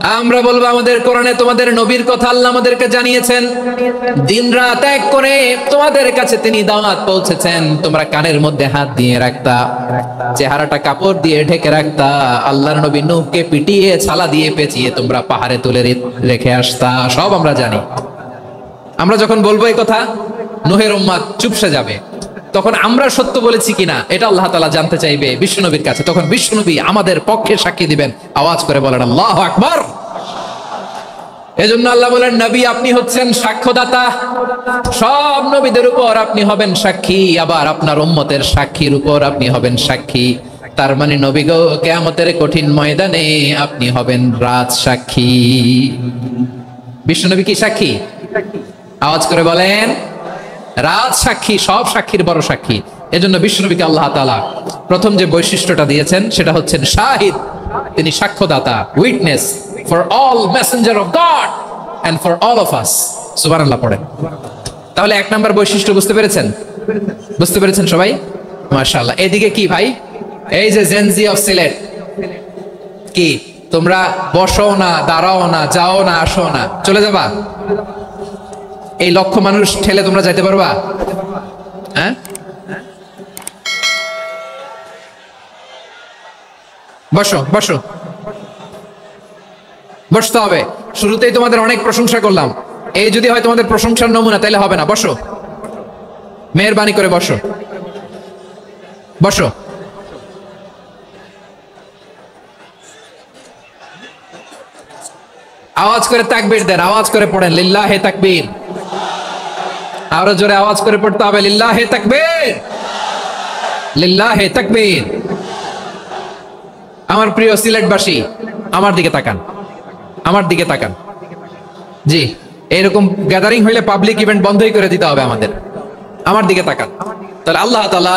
আমরা বলবো আমাদের কোরআনে তোমাদের নবীর কথা আল্লাহ আমাদেরকে জানিয়েছেন, দিন রাত এক করে তোমাদের কাছে তিনি দাওয়াত পৌঁছেছেন। তোমরা কানের মধ্যে হাত দিয়ে রাখতা, চেহারাটা কাপড় দিয়ে ঢেকে রাখতা, আল্লাহর নবী নূহকে পিটিয়ে ছালা দিয়ে পেঁচিয়ে তোমরা পাহাড়ে তুলে রেখে আসতা, সব আমরা জানি। আমরা যখন বলবো এই কথা, নূহের উম্মাত চুপসে যাবে। তখন আমরা সত্য বলেছি কিনা এটা আল্লাহ তাআলা জানতে চাইবে বিশ্বনবীর কাছে। তখন বিশ্বনবী আমাদের পক্ষে সাক্ষী দিবেন। আওয়াজ করে বলেন আল্লাহু আকবার। এজন্য আল্লাহ বলেন, নবী আপনি হচ্ছেন সাক্ষ্যদাতা, সব নবীদের উপর আপনি হবেন সাক্ষী, আবার আপনার উম্মতের সাক্ষীর উপর আপনি হবেন সাক্ষী। তার মানে নবী গো, কিয়ামতের কঠিন ময়দানে আপনি হবেন রাজ সাক্ষী। বিশ্বনবী কি সাক্ষী? আওয়াজ করে বলেন রাজ সাক্ষী, সব সাক্ষীর বড় সাক্ষী। এজন্য বিশ্বনবীকে আল্লাহ তাআলা প্রথম যে বৈশিষ্ট্যটা দিয়েছেন সেটা হচ্ছেন শাহিদ। তিনি সাক্ষ্যদাতা, witness for all messenger of God and for all of us. সুবহানাল্লাহ পড়েন। তাহলে এক নাম্বার বৈশিষ্ট্য বুঝতে পেরেছেন? বুঝতে পেরেছেন সবাই? মাশাআল্লাহ। এদিকে কি ভাই, এই যে জেনজি অফ সিলেট, কি তোমরা বসো না, দাঁড়াও না, যাও না, আসো না, চলে যাবা? এই লক্ষ মানুষ ঠেলে তোমরা যাইতে পারবা? হ্যাঁ, বসো বসো, বসতে হবে। শুরুতেই তোমাদের অনেক প্রশংসা করলাম, এই যদি হয় তোমাদের প্রশংসার নমুনা, তাহলে হবে না। বসো, মেহেরবানি করে বসো, বসো। আওয়াজ করে তাকবীর দেন, আওয়াজ করে পড়েন লিল্লাহে তাকবীর। আরো জোরে আওয়াজ করে পড়তে হবে লিল্লাহে তাকবীর, লিল্লাহে তাকবীর। আমার প্রিয় সিলেটবাসী, আমার দিকে তাকান, আমার দিকে তাকান। জি, এরকম গ্যাদারিং হইলে পাবলিক ইভেন্ট বন্ধই করে দিতে হবে আমাদের। আমার দিকে তাকান। তাহলে আল্লাহ তাআলা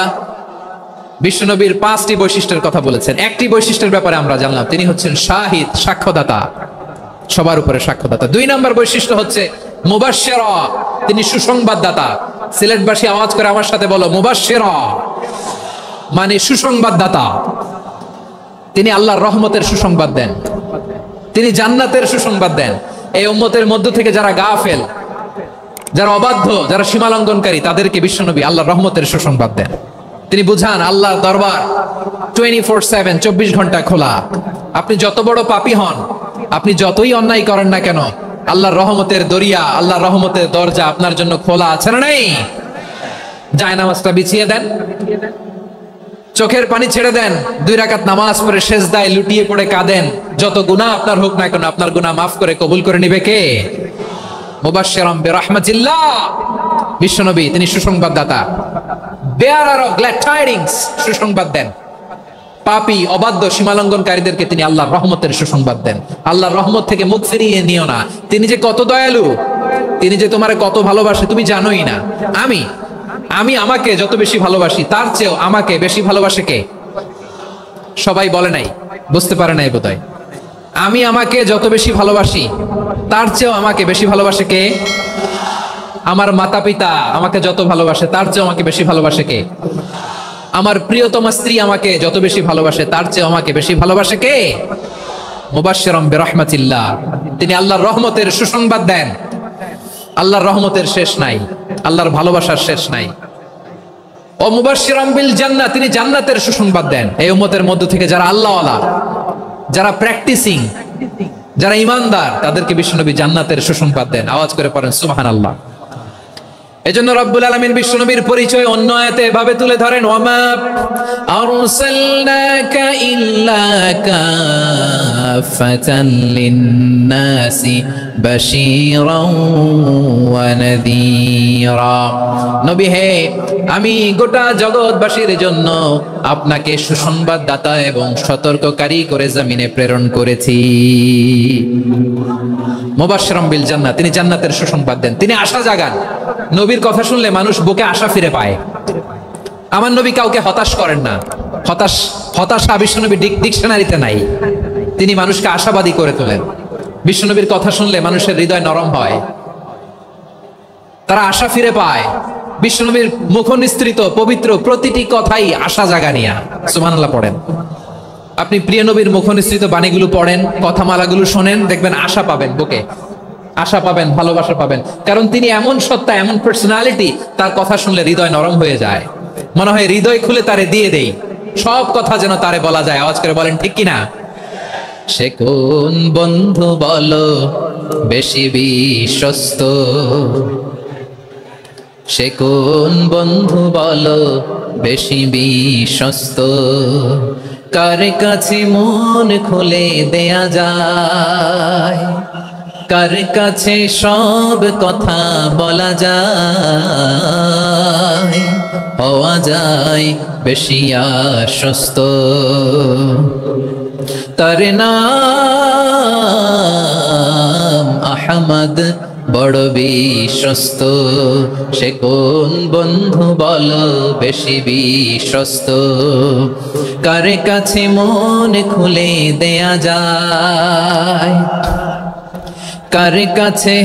বিশ্বনবীর 5টি বৈশিষ্ট্যের কথা বলেছেন। একটি বৈশিষ্ট্যের ব্যাপারে আমরা জানলাম, তিনি হচ্ছেন শাহিদ, সাক্ষ্যদাতা, সবার উপরে সাক্ষ্যদাতা। 2 নম্বর বৈশিষ্ট্য হচ্ছে মুবাশশিরা, তিনি সুসংবাদদাতা। সিলেটবাসী আওয়াজ করে আমার সাথে বলো মুবাশশিরা, মানে সুসংবাদদাতা। তিনি আল্লাহর রহমতের সুসংবাদ দেন, তিনি জান্নাতের সুসংবাদ দেন। এই উম্মতের মধ্য থেকে যারা গাফেল, যারা অবাধ্য, যারা সীমালঙ্ঘনকারী, তাদেরকে বিশ্বনবী আল্লাহর রহমতের সুসংবাদ দেন। তিনি বুঝান আল্লাহর দরবার 24/7, 24 ঘন্টা খোলা। আপনি যত বড় পাপী হন, আপনি যতই অন্যায় করেন না কেন, আল্লাহর রহমতের দরিয়া, আল্লাহর রহমতের দরজা আপনার জন্য খোলা আছে না নেই? জায়নামাজটা বিছিয়ে দেন, চোখের পানি ছেড়ে দেন, 2 রাকাত নামাজ পড়ে সেজদায় লুটিয়ে পড়ে কাঁদেন। যত গুনাহ আপনার হোক না কেন, আপনার গুনাহ মাফ করে কবুল করে নিবে কে? মুবাশশিরাম বিরহমাতিল্লাহ। বিশ্বনবী তিনি সুসংবাদদাতা, বেয়ারার অফ গ্ল্যাড টাইডিংস, সুসংবাদ দেন। পাপী, অবাধ্য, সীমালঙ্ঘনকারীদেরকে তিনি আল্লাহর রহমতের সুসংবাদ দেন। আল্লাহর রহমত থেকে মুখ ফিরিয়ে নিও না। তিনি যে কত দয়ালু, তিনি যে তোমারে কত ভালোবাসে তুমি জানোই না। আমি আমাকে যত বেশি ভালোবাসি, তার চেয়েও আমাকে বেশি ভালোবাসে কে? সবাই বলে নাই, বুঝতে পারে নাই বোধহয়। আমি আমাকে যত বেশি ভালোবাসি, তার চেয়েও আমাকে বেশি ভালোবাসে কে? আমার মাতা পিতা আমাকে যত ভালোবাসে, তার চেয়েও আমাকে বেশি ভালোবাসে কে? আমার প্রিয়তমা স্ত্রী আমাকে যত বেশি ভালোবাসে, তার চেয়ে আমাকে বেশি ভালোবাসে কে? মুবাশশিরাম বিরহমাতিল্লাহ, তিনি আল্লাহর রহমতের সুসংবাদ দেন। আল্লাহর রহমতের শেষ নাই, আল্লাহর ভালোবাসার শেষ নাই। ও মুবাশশিরাম বিল জান্নাহ, তিনি জান্নাতের সুসংবাদ দেন। এই উম্মতের মধ্য থেকে যারা আল্লাহওয়ালা, যারা প্র্যাকটিসিং, যারা ঈমানদার, তাদেরকে বিশ্বনবী জান্নাতের সুসংবাদ দেন। আওয়াজ করে পড়েন সুবহানাল্লাহ। এজন্য রব্বুল আলামিন বিশ্বনবীর পরিচয় অন্য আয়াতে এভাবে তুলে ধরেন, ওয়ামা আরসালনাকা ইল্লা কাফাতান লিন-নাসি বাশীরাও ওয়া নাযীরা। নবী হে, আমি গোটা জগৎবাসীর জন্য আপনাকে সুসংবাদদাতা এবং সতর্ককারী করে জমিনে প্রেরণ করেছি। মুবাশশিরাম বিল জান্নাহ, তিনি জান্নাতের সুসংবাদ দেন, তিনি আশা জাগান। নবীর কথা শুনলে মানুষ বুকে আশা ফিরে পায়। আমার নবী কাউকে হতাশ করেন না। হতাশা বিশ্বনবী ডিকশনারিতে নাই। তিনি মানুষকে আশাবাদী করে তোলেন। বিশ্বনবীর কথা শুনলে মানুষের হৃদয় নরম হয়, তারা আশা ফিরে পায়। বিশ্বনবীর মুখ নিঃসৃত পবিত্র প্রতিটি কথাই আশা জাগানিয়া। সুবহানাল্লাহ পড়েন। আপনি প্রিয় নবীর মুখনিসৃত বাণীগুলো পড়েন, কথামালাগুলো শোনেন, দেখবেন আশা পাবেন, বুকে আশা পাবেন, ভালোবাসা পাবেন। কারণ তিনি এমন সত্তা, এমন পার্সোনালিটি, তার কথা শুনলে হৃদয় নরম হয়ে যায়। মনে হয় হৃদয় খুলে তারে দিয়ে দেই, সব কথা যেন তারে বলা যায়। আওয়াজ করে বলেন ঠিক কিনা? সে কোন বন্ধু বলো বেশি বিশ্বস্ত, সে কোন বন্ধু বলো বেশি বিশ্বস্ত, কার কাছে মন খুলে দেয়া যায়, কার কাছে সব কথা বলা যায়, হওয়া যায় বেশি আশ্বস্ত। তার নাম আহমদ, বড় বিশ্বস্ত। সে কোন বন্ধু বলো বেশি বিশ্বস্ত, কার কাছে মন খুলে দেয়া যায়, কার কাছে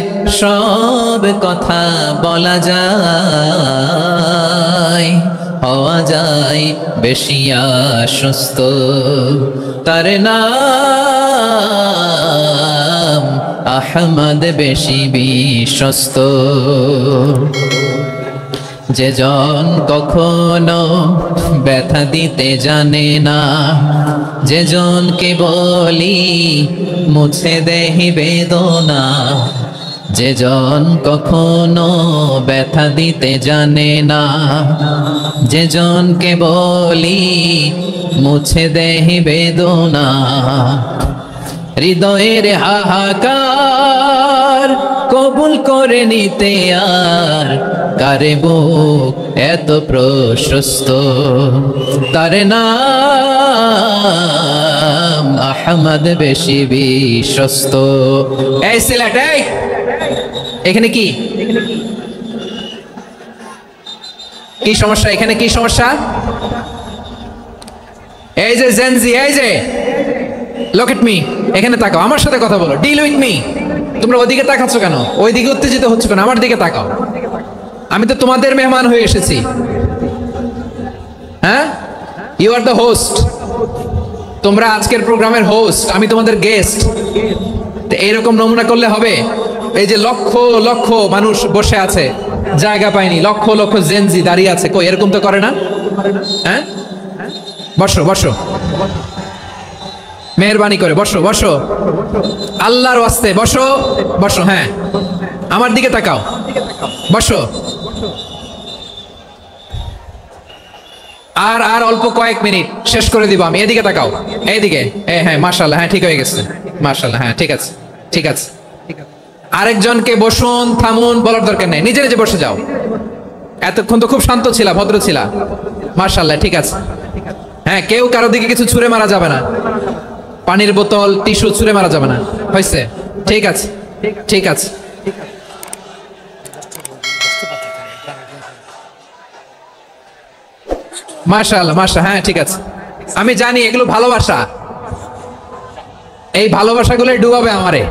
সব কথা বলা যায়, হওয়া যায় বেশি আশ্বস্ত। তার নাম আহমদ, বেশি বিশ্বস্ত। যে জন কখনো ব্যথা দিতে জানে না, যে জনকে বলি মুছে দেহি বেদনা, যে জন কখনো ব্যথা দিতে জানে না, যে জনকে বলি মুছে দেহি বেদনা, হৃদয়ের হাহাকার কবুল করে নিতে আর কারে বুক এত প্রশস্ত। তার নাম আহমদ, বেশি বিশ্বস্ত। এই সিলেট, এখানে কি কি সমস্যা? এখানে কি সমস্যা? এই যে জেনজি, এই যে look at me, এখানে তাকাও, আমার সাথে কথা বলো, ডিল উইথ মি। তোমরা ওইদিকে তাকাচ্ছ কেন? ওইদিকে উত্তেজিত হচ্ছ কেন? আমার দিকে তাকাও। আমি তো তোমাদের মেহমান হয়ে এসেছি। হ্যাঁ, ইউ আর দ্য হোস্ট। তোমরা আজকের প্রোগ্রামের হোস্ট, আমি তোমাদের গেস্ট। এইরকম নমুনা করলে হবে? এই যে লক্ষ লক্ষ মানুষ বসে আছে, জায়গা পায়নি, লক্ষ লক্ষ জেনজি দাঁড়িয়ে আছে, কই এরকম তো করে না? হ্যাঁ, বসো বসো, মেহরবানি করে বসো বসো, আল্লাহর ওয়াস্তে বসো বসো। হ্যাঁ, আমার দিকে তাকাও, বসো। আর আর অল্প কয়েক মিনিট, শেষ করে দিব আমি। এদিকে তাকাও, এইদিকে। হ্যাঁ, মাশাআল্লাহ, হ্যাঁ ঠিক হয়ে গেছে, মাশাআল্লাহ। হ্যাঁ ঠিক আছে, ঠিক আছে। আরেকজনকে বসুন, থামুন বলার দরকার নেই, নিজে নিজে বসে যাও। এতক্ষণ তো খুব শান্ত ছিলা, ভদ্র ছিলা, মাশাআল্লাহ, ঠিক আছে। হ্যাঁ, কেউ কারো দিকে কিছু ছুঁড়ে মারা যাবে না, পানির বোতল, টিস্যু ছুঁড়ে মারা যাবে না, হয়েছে? ঠিক আছে, ঠিক আছে। মাশাআল্লাহ, মাশাআল্লাহ, হ্যাঁ ঠিক আছে। আমি জানি এগুলো ভালোবাসা, এই ভালোবাসাগুলোই ডুবাবে আমারে।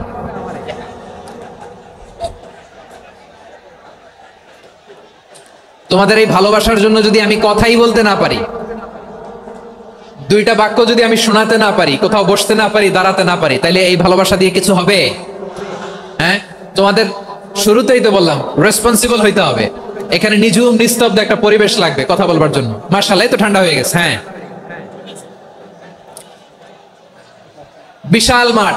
তোমাদের এই ভালোবাসার জন্য যদি আমি কথাই বলতে না পারি, দুইটা বাক্য যদি আমি শোনাতে না পারি, কোথাও বসতে না পারি, দাঁড়াতে না পারি, তাহলে এই ভালোবাসা দিয়ে কিছু হবে? হ্যাঁ, তোমাদের শুরুতেই তো বললাম রেসপন্সিবল হইতে হবে। এখানে নিঝুম নিস্তব্ধ একটা পরিবেশ লাগবে কথা বলবার জন্য। মাশাআল্লাহ, তো ঠান্ডা হয়ে গেছে। হ্যাঁ, বিশাল মাঠ।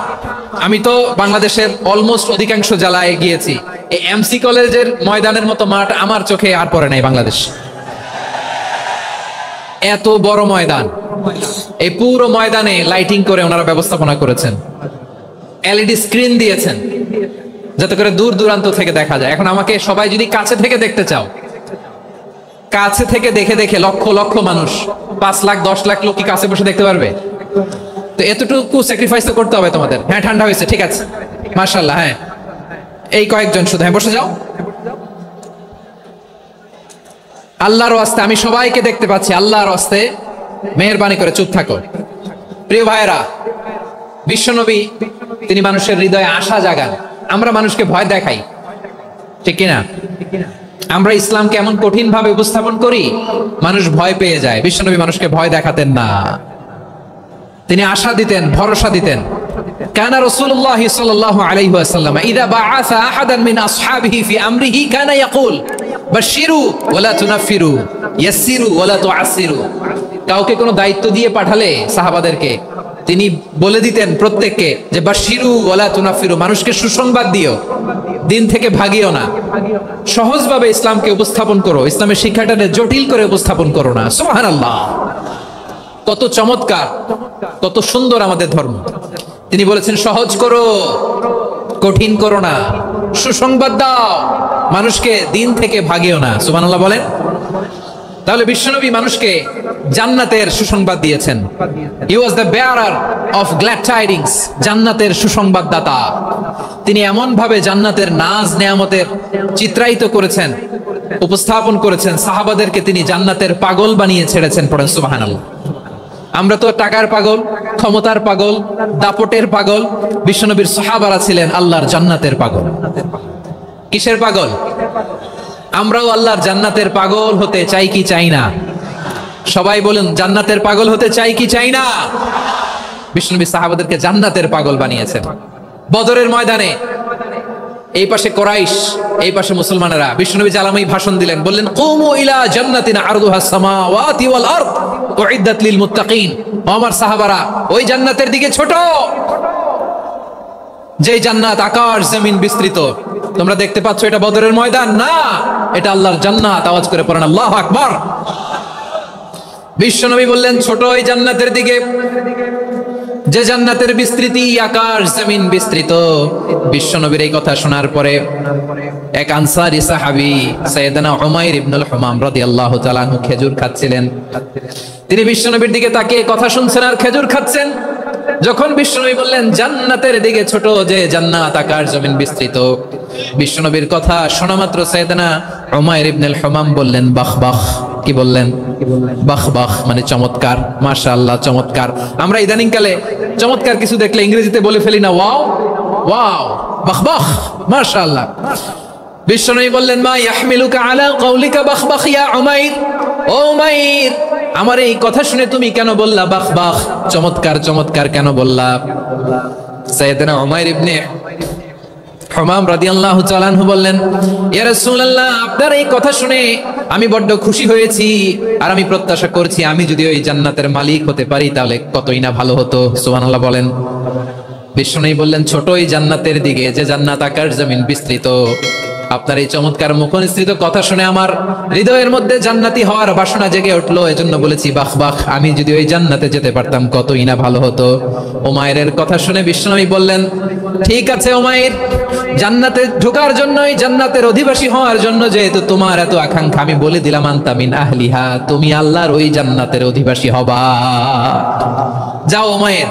আমি তো বাংলাদেশের অলমোস্ট অধিকাংশ জেলায় গিয়েছি, এই এমসি কলেজের ময়দানের মতো মাঠ আমার চোখে আর পড়ে নাই বাংলাদেশ। এত বড় ময়দান, এই পুরো ময়দানে লাইটিং করে ওনারা ব্যবস্থাপনা করেছেন, এলইডি স্ক্রিন দিয়েছেন যাতে করে দূর দূরান্ত থেকে দেখা যায়। এখন আমাকে সবাই যদি কাছে থেকে দেখতে চাও, কাছে থেকে দেখে দেখে লক্ষ লক্ষ মানুষ, 5 লাখ 10 লাখ লোক কি কাছে বসে দেখতে পারবে? তো এতটুকু স্যাক্রিফাইস তো করতে হবে তোমাদের। হ্যাঁ, ঠান্ডা হয়েছে, ঠিক আছে, মাশাআল্লাহ। হ্যাঁ, এই কয়েকজন শুধু, হ্যাঁ বসে যাও। আল্লাহর ওয়াস্তে আমি সবাইকে দেখতে পাচ্ছি, আল্লাহর ওয়াস্তে মেহেরবানি করে চুপ থাকো। প্রিয় ভাইয়েরা, বিশ্বনবী তিনি মানুষের হৃদয়ে আশা জাগান। আমরা মানুষকে ভয় দেখাই, ঠিক কিনা? আমরা ইসলামকে এমন কঠিন ভাবে উপস্থাপন করি, মানুষ ভয় পেয়ে যায়। বিশ্বনবী মানুষকে ভয় দেখাতেন না। তিনি আশা দিতেন, ভরসা দিতেন। কানা রাসূলুল্লাহ সাল্লাল্লাহু আলাইহি ওয়াসাল্লাম ইযা বাআসা আহাদান মিন আসহাবিহি ফি আমরিহি কানা ইয়াকুল বাশশিরু ওয়া লা তুনাফিরু ইয়াসসিরু ওয়া লা তুআসসিরু। কাউকে কোনো দায়িত্ব দিয়ে পাঠালে সাহাবাদেরকে তিনি বলে দিতেন প্রত্যেককে যে বাশশিরু ওয়া লা তুনাফিরু, মানুষকে সুসংবাদ দিও, দিন থেকে ভাগিও না, সহজভাবে ইসলামকে উপস্থাপন করো, ইসলামের শিক্ষাটাকে জটিল করে উপস্থাপন করো না। সুবহানাল্লাহ, কত চমৎকার, কত সুন্দর আমাদের ধর্ম। তিনি বলেছেন সহজ করো, কঠিন করো না, সুসংবাদ দাও, মানুষকে দিন থেকে ভাগিও না। সুবহানাল্লাহ বলেন। তাহলে বিশ্বনবী মানুষকে জান্নাতের সুসংবাদ দিয়েছেন। He was the bearer of glad tidings, জান্নাতের সুসংবাদদাতা। তিনি এমন ভাবে জান্নাতের নাজ নেয়ামতের চিত্রায়িত করেছেন, উপস্থাপন করেছেন, সাহাবাদেরকে তিনি জান্নাতের পাগল বানিয়ে ছেড়েছেন। পড়েন সুবহানাল্লাহ। আমরা তো টাকার পাগল, ক্ষমতার পাগল, দাপটের পাগল। বিশ্বনবীর সাহাবারা ছিলেন আল্লাহর জান্নাতের পাগল। কিসের পাগল? আমরাও আল্লাহর জান্নাতের পাগল হতে চাই কি চাই না? সবাই বলেন, জান্নাতের পাগল হতে চাই কি চাই না? বিশ্বনবী সাহাবাদেরকে জান্নাতের পাগল বানিয়েছেন। বদরের ময়দানে এই পাশে কোরাইশ, এই পাশে মুসলমানেরা। বিশ্বনবী জালামি ভাষণ দিলেন, বললেন কুমু ইলা জান্নাতিন আরদুহাস সামাওয়াতি ওয়াল আরদ উইদ্দাত লিল মুত্তাকিন। ও আমার সাহাবারা, ওই জান্নাতের দিকে ছোট, যে জান্নাত আকাশ জমিন বিস্তৃত। তোমরা দেখতে পাচ্ছ এটা বদরের ময়দান না, এটা আল্লাহর জান্নাত। আওয়াজ করে পড়েন আল্লাহু আকবার। বিশ্বনবী বললেন ছোট ওই জান্নাতের দিকে, যে জান্নাতের বিস্তৃতি আকাশ জমিন বিস্তৃত। বিশ্বনবীর এই কথা শোনার পরে এক আনসারী সাহাবী সাইয়েদনা উমাইর ইবনুল হুমাম রাদিয়াল্লাহু তাআলা আনহু খেজুর খাচ্ছিলেন। তিনি বিশ্বনবীর দিকে তাকিয়ে কথা শুনছেন আর খেজুর খাচ্ছেন। যখন বিশ্বনবী বললেন জান্নাতের দিকে ছোট, যে জান্নাত আকাশ জমিন বিস্তৃত, বিশ্বনবীর কথা শোনা মাত্র সাইয়েদনা উমাইর ইবনুল হুমাম বললেন বাহ বাহ। কি বললেন? বাহ বাহ, মানে চমৎকার, মাশাআল্লাহ, চমৎকার। আমরা ইদানিং কালে চমৎকার কিছু দেখলে ইংরেজিতে বলে ফেলি না, ওয়াও ওয়াও, বাহ বাহ, মাশাআল্লাহ। বিশ্বনবী বললেন মা ইয়াহমিলুকা আলা কাউলিকা বাহ বাহ ইয়া উমাইর। ও উমাইর, আমার এই কথা শুনে তুমি কেন বললা বাহ বাহ, চমৎকার চমৎকার কেন বললা? সাইয়েদনা উমাইর ইবনে হুমাম রাদিয়াল্লাহু তাআলা আনহু বললেন, ইয়া রাসূলুল্লাহ, আপনার এই কথা শুনে আমি বড্ড খুশি হয়েছি, আর আমি প্রত্যাশা করছি আমি যদি ওই জান্নাতের মালিক হতে পারি তাহলে কতই না ভালো হতো। সুবহানাল্লাহ বলেন। বিশ্বনবী বললেন ছোট ওই জান্নাতের দিকে, যে জান্নাত আকাশ জমিন বিস্তৃত। আপনার এই চমৎকার মুখনিসৃত কথা শুনে আমার হৃদয়ের মধ্যে জান্নাতি হওয়ার বাসনা জেগে উঠলো, এজন্য বলেছি বাহ বাহ, আমি যদি ওই জান্নাতে যেতে পারতাম কতই না ভালো হতো। উমাইরের কথা শুনে বিশ্বনবী বললেন ঠিক আছে উমাইর, জান্নাতে ঢোকার জন্যই, জান্নাতের অধিবাসী হওয়ার জন্য যেহেতু তোমার এত আকাঙ্ক্ষা, আমি বলে দিলাম আনতা মিন আহলিহা, তুমি আল্লাহর ওই জান্নাতের অধিবাসী হবা। যাও উমাইর,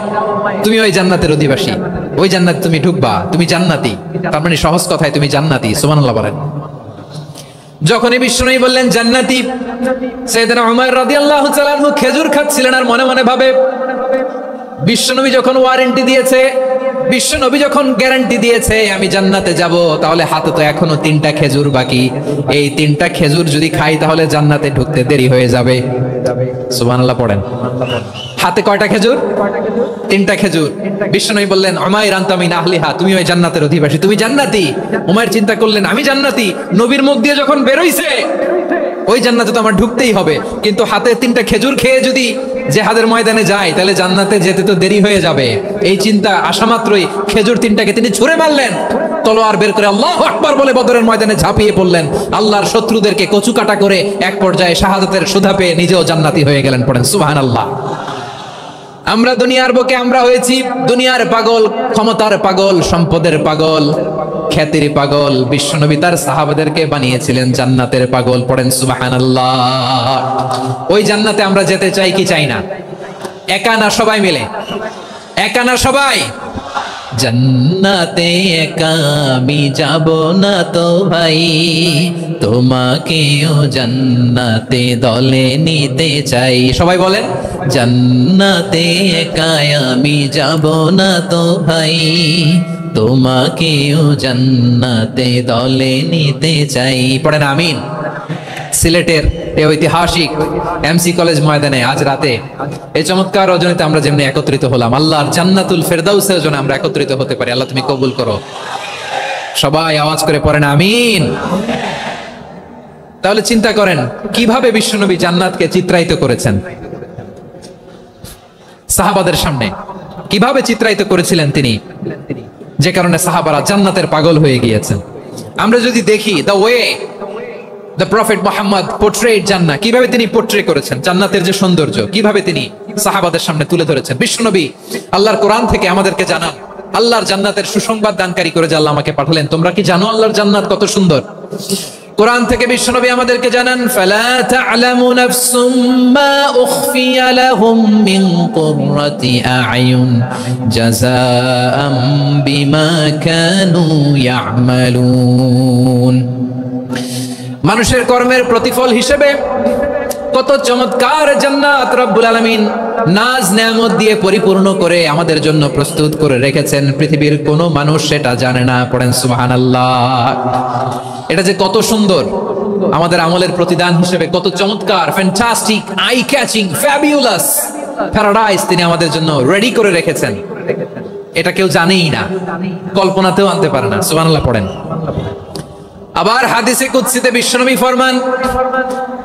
তুমি ওই জান্নাতের অধিবাসী, ওই জান্নাতে তুমি ঢুকবা, তুমি জান্নাতি। তার মানে সহজ কথায় তুমি জান্নাতি। সুবহানাল্লাহ বলেন। যখনই বিশ্বনবী বললেন জান্নাতি, সাইয়েদনা উমাইর রাদিয়াল্লাহু তাআলা আনহু খেজুর খাচ্ছিলেন আর মনে মনে ভাবে, বিশ্বনবী যখন ওয়ারেন্টি দিয়েছে, বিশ্বনবী যখন গ্যারান্টি দিয়েছে আমি জান্নাতে যাব, তাহলে হাতে তো এখনো 3টা খেজুর বাকি। এই 3টা খেজুর যদি খাই তাহলে জান্নাতে ঢুকতে দেরি হয়ে যাবে। সুবহানাল্লাহ পড়েন। হাতে কয়টা খেজুর? 3টা খেজুর। বিশ্বনবী বললেন উমাইর আনতা মিন আহলিহা, তুমি ওই জান্নাতের অধিবাসী, তুমি জান্নাতি। উমাইর চিন্তা করলেন আমি জান্নাতি, নবীর মুখ দিয়ে যখন বেরোইছে ওই জান্নাতে তো আমার ঢুকতেই হবে, কিন্তু হাতে 3টা খেজুর খেয়ে যদি জিহাদের ময়দানে যায় তাহলে জান্নাতে যেতে তো দেরি হয়ে যাবে। এই চিন্তা আসা মাত্রই খেজুর 3টাকে তিনি ছুঁড়ে মারলেন, তলোয়ার বের করে আল্লাহু আকবার বলে বদরের ময়দানে ঝাঁপিয়ে পড়লেন। আল্লাহর শত্রুদেরকে কচুকাটা করে এক পর্যায়ে শাহাদাতের সুধা পেয়ে নিজেও জান্নাতি হয়ে গেলেন। পড়েন সুবহানাল্লাহ। আমরা দুনিয়ার বুকে আমরা হয়েছি দুনিয়ার পাগল, ক্ষমতার পাগল, সম্পদের পাগল, খ্যাতির পাগল। বিশ্বনবী তার সাহাবাদেরকে বানিয়েছিলেন জান্নাতের পাগল। পড়েন সুবহানাল্লাহ। ওই জান্নাতে আমরা যেতে চাই কি চাই না? একা না সবাই মিলে? একা না সবাই? জান্নাতে একা আমি যাব না তো ভাই, তোমাকেও জান্নাতে দলে নিতে চাই। সবাই বলেন জান্নাতে একা আমি যাব না তো ভাই, তোমাকেও জান্নাতে দলে নিতে চাই। পড়েন আমিন। সিলেটের এই ঐতিহাসিক এমসি কলেজ ময়দানে আজ রাতে এই চমৎকার রজনীতে আমরা যেমনি একত্রিত হলাম, আল্লাহর জান্নাতুল ফেরদাউসের জন্য আমরা একত্রিত হতে পারি। আল্লাহ তুমি কবুল করো। সবাই আওয়াজ করে পড়েন আমিন। তাহলে চিন্তা করেন কিভাবে বিশ্বনবী জান্নাতকে চিত্রায়িত করেছেন সাহাবাদের সামনে, কিভাবে চিত্রায়িত করেছিলেন তিনি, যে কারণে সাহাবারা জান্নাতের পাগল হয়ে গিয়েছেন। আমরা যদি দেখি the way the prophet Muhammad portrait জান্নাত, কিভাবে তিনি পোর্ট্রে করেছেন জান্নাতের যে সৌন্দর্য, কিভাবে তিনি সাহাবাদের সামনে তুলে ধরেছেন। বিশ্বনবী আল্লাহর কোরআন থেকে আমাদেরকে জানান আল্লাহর জান্নাতের সুসংবাদ দানকারী করে যে আল্লাহ আমাকে পাঠালেন। তোমরা কি জানো আল্লাহর জান্নাত কত সুন্দর? কোরআন থেকে বিশ্বনবী আমাদেরকে জানান ফালা তা'লামু নাফসুম মা উখফিয়া লাহুম মিন কুররাতি আ'য়ুন জাযাআম বিমা কানু ইয়া'মালুন। মানুষের কর্মের প্রতিফল হিসেবে কত চমৎকার জান্নাত রব্বুল আলামিন নাজ নেয়ামত দিয়ে পরিপূর্ণ করে আমাদের জন্য প্রস্তুত করে রেখেছেন। পৃথিবীর কোনো মানুষ সেটা জানে না। পড়েন সুবহানাল্লাহ। এটা যে কত সুন্দর, আমাদের আমলের প্রতিদান হিসেবে কত চমৎকার, fantastic, eye catching, fabulous paradise তিনি আমাদের জন্য রেডি করে রেখেছেন। এটা কেউ জানেই না, কল্পনাতেও আনতে পারে না। সুবহানাল্লাহ পড়েন। আবার হাদিসে কুদসিতে বিশ্বনবী ফরমান,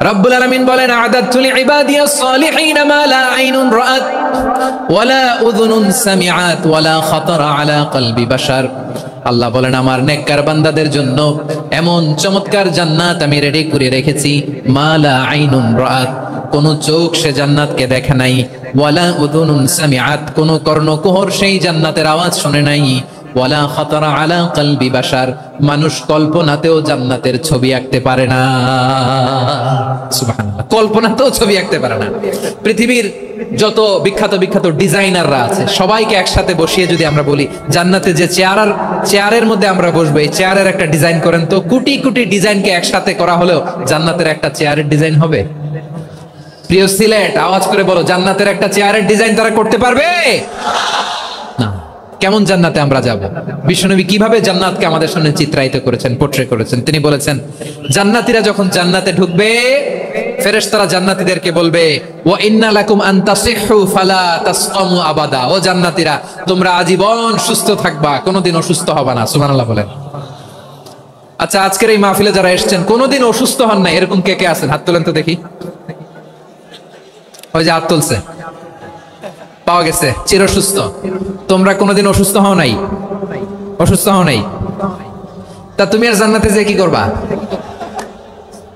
রব্বুল আলামিন বলেন আ'দাতু লিইবাদিয়াস সালিহিন মা লা আইনুন রাআত ওয়ালা উযুনুন সামিআত ওয়ালা খাতারা আলা কলবি বাশার। আল্লাহ বলেন আমার নেককার বান্দাদের জন্য এমন চমৎকার জান্নাত আমি রেডি করে রেখেছি, মা লা আইনুন রাআত, কোন চোখ সে জান্নাতকে দেখে নাই, ওয়ালা উযুনুন সামিআত, কোন কর্ণকুহর সেই জান্নাতের আওয়াজ শুনে নাই, ওয়ালা খাতারা আলা কলবি বাশার, মানুষ কল্পনাতেও জান্নাতের ছবি আঁকতে পারে না। সুবহানাল্লাহ, কল্পনাতেও ছবি আঁকতে পারে না। পৃথিবীর যত বিখ্যাত বিখ্যাত ডিজাইনাররা আছে সবাইকে একসাথে বসিয়ে যদি আমরা বলি জান্নাতে যে চেয়ারের মধ্যে আমরা বসবো, এই চেয়ারের একটা ডিজাইন করেন তো, কোটি কোটি ডিজাইনকে একসাথে করা হলেও জান্নাতের একটা চেয়ারের ডিজাইন হবে? প্রিয় সিলেট, আওয়াজ করে বলো, জান্নাতের একটা চেয়ারের ডিজাইন তারা করতে পারবে না। কেমন জান্নাতে আমরা যাব? বিশ্বনবী কিভাবে জান্নাতকে আমাদের সামনে চিত্রায়িত করেছেন, পোর্ট্রে করেছেন। তিনি বলেছেন জান্নাতীরা যখন জান্নাতে ঢুকবে ফেরেশতারা জান্নাতীদেরকে বলবে ওয়া ইন্না লাকুম আন তাসিহু ফালা তাসকামু আবাদা, ও জান্নাতীরা তোমরা আজীবন সুস্থ থাকবা, কোনোদিন অসুস্থ হবে না। সুবহানাল্লাহ বলেন। আচ্ছা, আজকের এই মাহফিলে যারা এসেছেন কোনোদিন অসুস্থ হন না এরকম কে কে আছেন? হাত তোলেন তো দেখি। ওই যে হাত তুলছে, পাওয়া গেছে, চির সুস্থ। তোমরা কোনোদিন অসুস্থ হও নাই? অসুস্থ হও নাই? তা তুমি আর জান্নাতে যে কি করবা?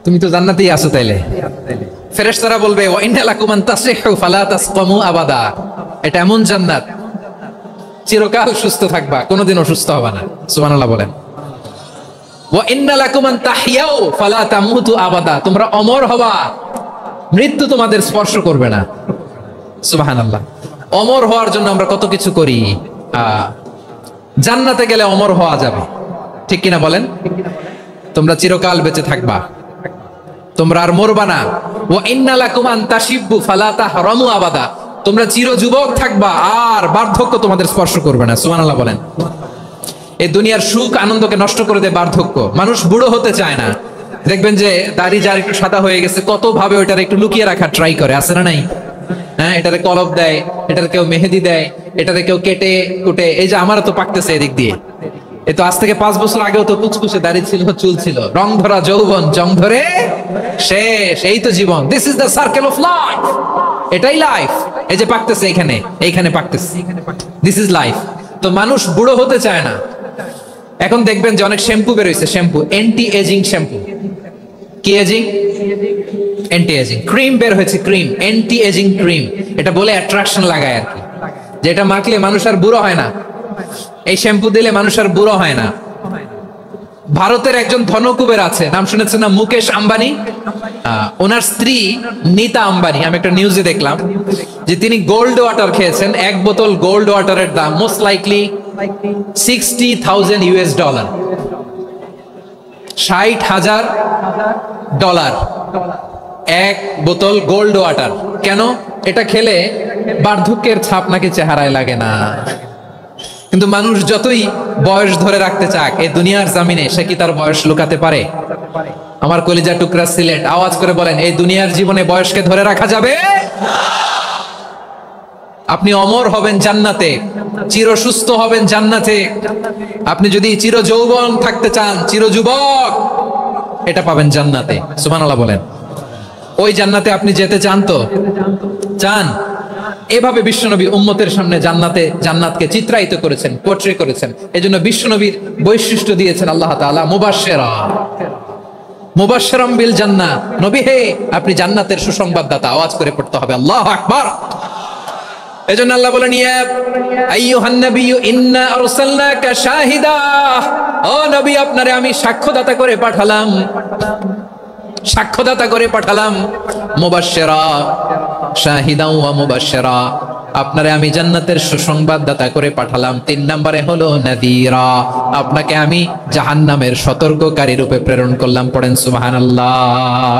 তুমি তো জান্নাতেই আছো তাইলে। ফেরেশতারা বলবে ওয়া ইন্না লাকুম আন তাসিহু ফালা তাসকামু আবাদা, এটা এমন জান্নাত চিরকাল সুস্থ থাকবা, কোনোদিন অসুস্থ হবে না। সুবহানাল্লাহ বলেন। ওয়া ইন্না লাকুম আন তাহইয়াউ ফালা তামুতু আবাদা, তোমরা অমর হবা, মৃত্যু তোমাদের স্পর্শ করবে না। সুবহানাল্লাহ। অমর হওয়ার জন্য আমরা কত কিছু করি। জান্নাতে গেলে অমর হওয়া যাবে, ঠিক কিনা বলেন? তোমরা চিরকাল বেঁচে থাকবা, তোমরা আর মরবা না। ওয়া ইন্না লাকুম আন তাশিব্বু ফালা তাহরামু আবাদা, তোমরা চির যুবক থাকবা, আর বার্ধক্য তোমাদের স্পর্শ করবে না। সুবহানাল্লাহ বলেন। এই দুনিয়ার সুখ আনন্দকে নষ্ট করে দেয় বার্ধক্য। মানুষ বুড়ো হতে চায় না। দেখবেন যে দাড়ি যার একটু সাদা হয়ে গেছে কত ভাবে ওইটার একটু লুকিয়ে রাখার ট্রাই করে, আছে না নাই? হ্যাঁ, এটারে কলব দেয়, এটার কেউ মেহেদি দেয়, এটারে কেউ কেটে কুটে। এই যে আমারও তো পাকতেছে এদিক দিয়ে, এই তো আজ থেকে 5 বছর আগেও তো কুচকুচে দাড়ি ছিল, চুল ছিল, রং ধরা যৌবন, জং ধরে শেষ। এই তো জীবন। This is the circle of life. এটাই লাইফ। এই যে পাকতেছে এইখানে পাকতেছে, দিস ইজ লাইফ। তো মানুষ বুড়ো হতে চায় না। এখন দেখবেন যে অনেক শ্যাম্পু বেরোইছে, শ্যাম্পু অ্যান্টি এজিং শ্যাম্পু। কি এজিং? Anti ageing. ক্রিম বের হয়েছে, ক্রিম, অ্যান্টি এজিং ক্রিম। এটা বলে অ্যাট্রাকশন লাগায় আর কি, যে এটা মাখলে মানুষ আর বুড়ো হয় না, এই শ্যাম্পু দিলে মানুষ আর বুড়ো হয় না। ভারতের একজন ধনকুবের আছে, নাম শুনেছেন না? মুকেশ আম্বানি। ওনার স্ত্রী নীতা আম্বানি, আমি একটা নিউজে দেখলাম যে তিনি গোল্ড ওয়াটার খেয়েছেন। 1 বোতল গোল্ড ওয়াটারের দাম মোস্ট লাইকলি $60,000 $60,000 1 বোতল গোল্ড ওয়াটার। কেন? এটা খেলে বার্ধক্যের ছাপ নাকি চেহারায় লাগে না। কিন্তু মানুষ যতই বয়স ধরে রাখতে চাক এই দুনিয়ার জামিনে, সে কি তার বয়স লুকাতে পারে? আমার কলিজা টুকরা সিলেট, আওয়াজ করে বলেন, এই দুনিয়ার জীবনে বয়সকে ধরে রাখা যাবে? আপনি অমর হবেন জান্নাতে, চির সুস্থ হবেন জান্নাতে। আপনি যদি চির যৌবন থাকতে চান, চির যুবক, এটা পাবেন জান্নাতে। সুবহানাল্লাহ বলেন। ওই জান্নাতে আপনি যেতে চান তো? চান? এভাবে বিশ্বনবী উম্মতের সামনে জান্নাতকে চিত্রায়িত করেছেন, পোট্রে করেছেন। এজন্য বিশ্বনবীর বৈশিষ্ট্য দিয়েছেন আল্লাহ তাআলা মুবাশশিরাম বিল জান্নাহ। নবী হে, আপনি জান্নাতের সুসংবাদদাতা। আওয়াজ করে পড়তে হবে আল্লাহু আকবার। এজন্য আল্লাহ বলেন, ইয়া আইয়ুহান নাবিয়্যু ইন্না আরসালনাকা শাহিদা। ও নবী, আপনারে আমি সাক্ষ্যদাতা করে পাঠালাম, সাক্ষ্যদাতা করে পাঠালাম। মুবাশশিরা, শাহিদা ওয়া মুবাশশিরা, আপনারে আমি জান্নাতের সুসংবাদদাতা করে পাঠালাম। 3 নম্বরে হলো নাযীরা, আপনাকে আমি জাহান্নামের সতর্ককারী রূপে প্রেরণ করলাম। পড়েন সুবহানাল্লাহ।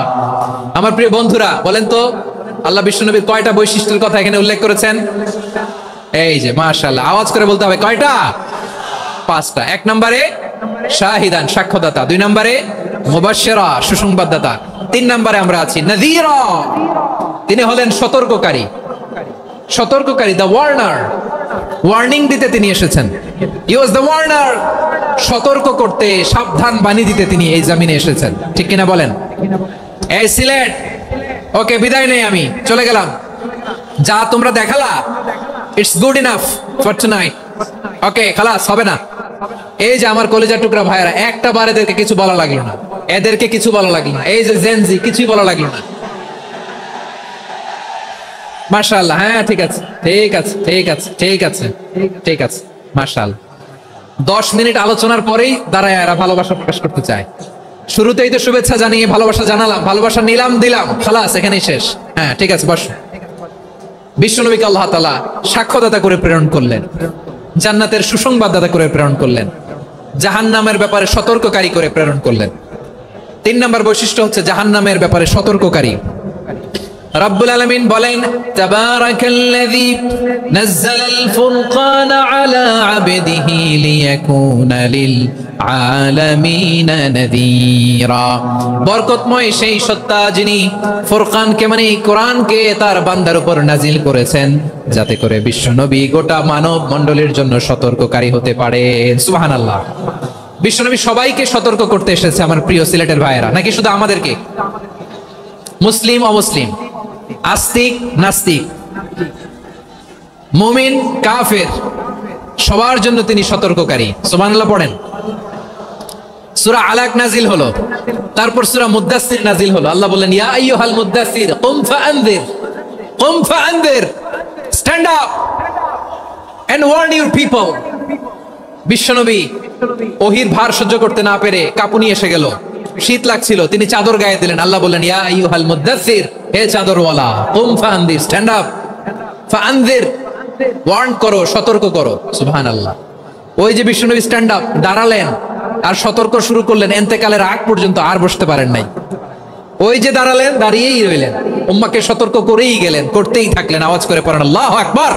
আমার প্রিয় বন্ধুরা, বলেন তো আল্লাহ বিশ্বনবীর কয়টা বৈশিষ্ট্যের কথা এখানে উল্লেখ করেছেন? এই যে মাশাআল্লাহ, আওয়াজ করে বলতে হবে কয়টা? 5টা। 1 নম্বরে শাহিদান, সাক্ষ্যদাতা। 2 নম্বরে মুবাশশিরা, সুসংবাদদাতা। 3 নম্বরে আমরা আছি নাযীরা, তিনি হলেন সতর্ককারী। সতর্ককারী, দ্য ওয়ার্নার, ওয়ার্নিং দিতে তিনি এসেছেন। হি ওয়াজ দ্য ওয়ার্নার, সতর্ক করতে, সাবধান বাণী দিতে তিনি এই জমিনে এসেছেন। ঠিক কিনা বলেন? এই সিলেট, ওকে বিদায় নেই, আমি চলে গেলাম। যা তোমরা দেখালা, it's good enough for tonight. Okay, খালাস, হবে না। এই যে আমার কলিজার টুকরা ভাইরা, একটা বার এদেরকে কিছু বলা লাগলো না, এদেরকে কিছু বলা লাগলো না। এই যে জেনজি, কিছুই বলা লাগলো না। মাশাআল্লাহ, হ্যাঁ ঠিক আছে, ঠিক আছে, ঠিক আছে, ঠিক আছে, ঠিক আছে, মাশাআল্লাহ। 10 মিনিট আলোচনার পরেই দাঁড়ায় এরা ভালোবাসা প্রকাশ করতে চায়। শুরুতেই তো শুভেচ্ছা জানিয়ে ভালোবাসা জানালাম, ভালোবাসা নিলাম, দিলাম, খালাস, এখানেই শেষ। হ্যাঁ ঠিক আছে, বস। বিশ্বনবীকে আল্লাহ তাআলা সাক্ষ্যদাতা করে প্রেরণ করলেন, জান্নাতের সুসংবাদদাতা করে প্রেরণ করলেন, জাহান্নামের ব্যাপারে সতর্ককারী করে প্রেরণ করলেন। 3 নম্বর বৈশিষ্ট্য হচ্ছে জাহান্নামের ব্যাপারে সতর্ককারী। রব্বুল আলামিন বলেন, তাবারাকাল্লাযী নাযালাল ফুরকানা আলা আবদিহি লিয়াকুনা লিল আলামিনা নাযীরা। বরকতময় সেই সত্তা যিনি ফুরকানকে মানে কোরআনকে তার বান্দার উপর নাজিল করেছেন, যাতে করে বিশ্বনবী গোটা মানব মণ্ডলীর জন্য সতর্ককারী হতে পারে। সুবহানাল্লাহ। বিশ্বনবী সবাইকে সতর্ক করতে এসেছে, আমার প্রিয় সিলেটের ভাইয়েরা, নাকি শুধু আমাদেরকে? মুসলিম অমুসলিম, আস্তিক নাস্তিক, মুমিন কাফের, সবার জন্য তিনি সতর্ককারী। সুবহানাল্লাহ পড়েন। সূরা আলাক নাজিল হলো, তারপর সূরা মুদ্দাসসির নাজিল হলো। আল্লাহ বললেন, ইয়া আইয়ুহাল মুদ্দাসসির কুম ফাআনযির, কুম ফাআনযির, stand up and warn your people. বিশ্বনবী ওহীর ভার সহ্য করতে না পেরে কাঁপুনি এসে গেল, শীত লাগছিল, তিনি চাদর গায়ে দিলেন। আল্লাহ বললেন, ইয়া আইয়ুহাল মুদ্দাসসির, হে চাদরওয়ালা, কুম ফাআনযির, স্ট্যান্ড আপ, ফাআনযির, ওয়ার্ন করো, সতর্ক করো। সুবহানাল্লাহ। ওই যে বিশ্বনবী স্ট্যান্ড আপ, দাঁড়ালেন আর সতর্ক শুরু করলেন, এন্তেকালের আগ পর্যন্ত আর বসতে পারেন নাই। ওই যে দাঁড়ালেন, দাঁড়িয়েই রইলেন, উম্মাহকে সতর্ক করেই গেলেন, করতেই থাকলেন। আওয়াজ করে পড়েন আল্লাহু আকবার।